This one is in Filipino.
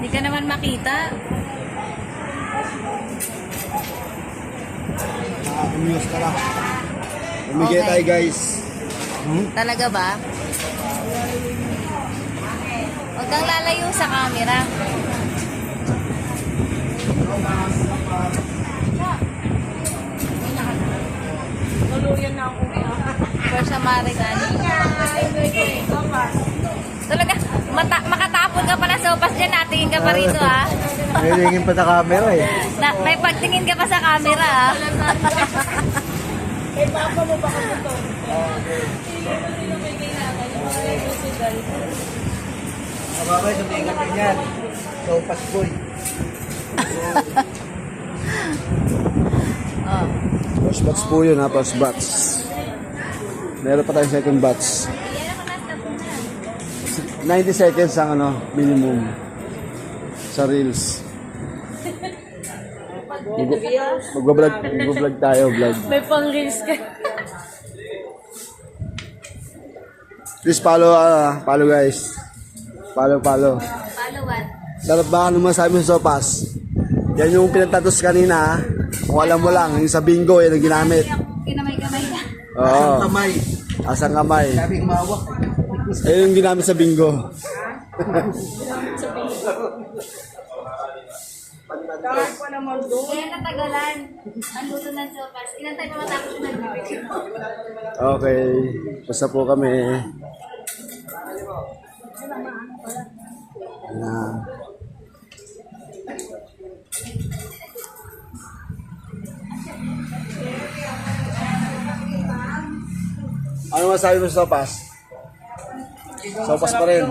Hindi ka naman makita. Nakaka-news ka lang. Umigay Okay. tayo guys. Talaga ba? Huwag kang lalayo sa camera. Tuluyan na ako. First American. Talaga, makatapon ka pala sa upas dyan. Natingin ka pa rito, ha? Nilingin pa sa camera eh. May pagtingin ka pa sa camera, ha? Kay papa mo baka ito. Mababay, sumigat ka niyan. So, pasboy. Oh. First batch po yun ha, first batch. Meron pa tayong second batch. 90 seconds ang minimum sa reels. Mag-vlog tayo, vlog. May pang-reels ka. Please follow guys. Follow. Follow what? Dapat baka naman sabi sa sopas. Yan yung pinatatos kanina ha. Kung alam mo lang, yung sa bingo yan ang ginamit. Kinamay-kamay ka. Oo. Asang kamay. Sabing mawak. Ayun yung ginamit sa bingo. Kahit pa naman doon. Kaya natagalan. Ang luto ng sopas. Inantay pa matapos yung nag-review. Okay. Basta po kami. Ano masabi mo sa sopas? Sopas pa rin.